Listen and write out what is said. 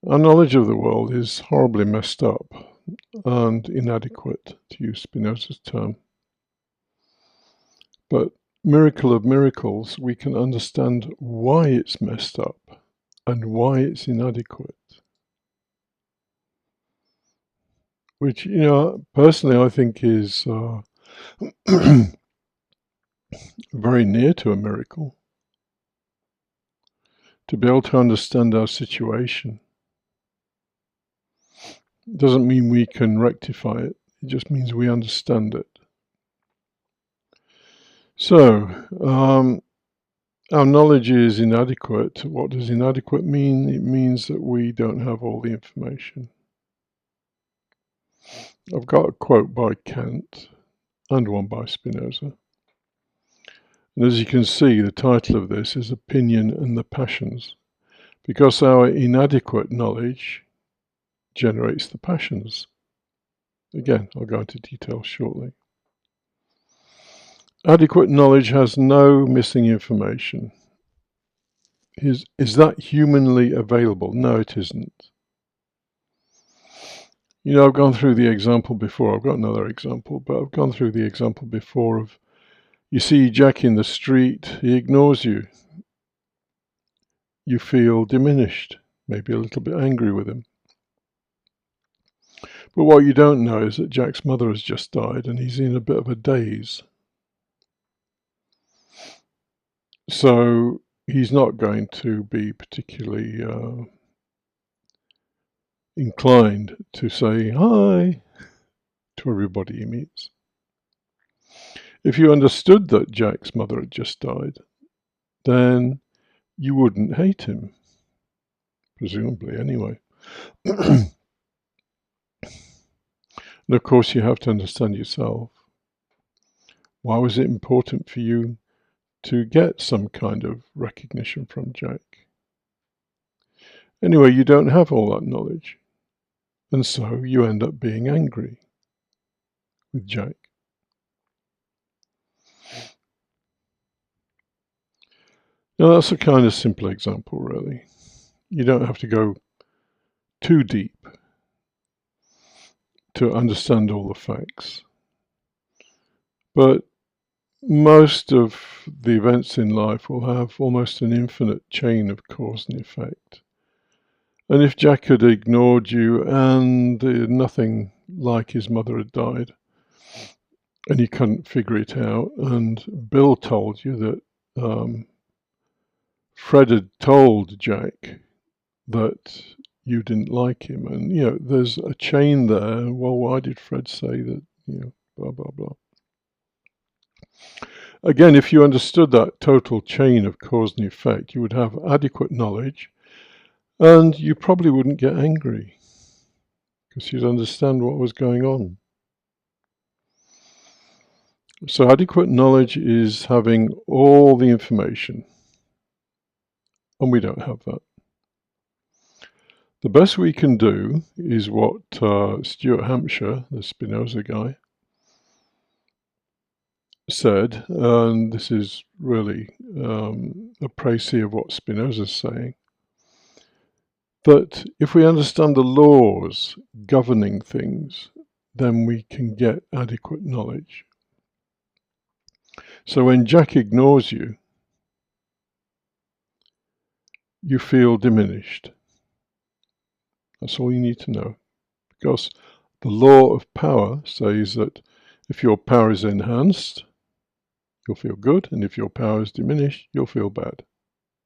Our knowledge of the world is horribly messed up and inadequate, to use Spinoza's term. But miracle of miracles, we can understand why it's messed up and why it's inadequate. Which, personally I think is very near to a miracle. To be able to understand our situation doesn't mean we can rectify it. It just means we understand it. So, our knowledge is inadequate. What does inadequate mean? It means that we don't have all the information. I've got a quote by Kant and one by Spinoza. And as you can see, the title of this is Opinion and the Passions, because our inadequate knowledge generates the passions. Again, I'll go into detail shortly. Adequate knowledge has no missing information. Is that humanly available? No, it isn't. I've gone through the example before. I've got another example, but I've gone through the example before of, you see Jack in the street, he ignores you. You feel diminished, maybe a little bit angry with him. But what you don't know is that Jack's mother has just died and he's in a bit of a daze. So he's not going to be particularly inclined to say hi to everybody he meets. If you understood that Jack's mother had just died, then you wouldn't hate him, presumably anyway. And of course you have to understand yourself. Why was it important for you to get some kind of recognition from Jack? Anyway, you don't have all that knowledge, and so you end up being angry with Jack. Now that's a kind of simple example, really. You don't have to go too deep to understand all the facts. But most of the events in life will have almost an infinite chain of cause and effect. And if Jack had ignored you and nothing like his mother had died, and he couldn't figure it out, and Bill told you that Fred had told Jack that you didn't like him, and there's a chain there. Well, why did Fred say that? Blah blah blah. Again, if you understood that total chain of cause and effect, you would have adequate knowledge, and you probably wouldn't get angry because you'd understand what was going on. So adequate knowledge is having all the information, and we don't have that. The best we can do is what Stuart Hampshire, the Spinoza guy, said, and this is really a précis of what Spinoza's saying, that if we understand the laws governing things, then we can get adequate knowledge. So when Jack ignores you, you feel diminished. That's all you need to know, because the law of power says that if your power is enhanced, you'll feel good, and if your power is diminished, you'll feel bad.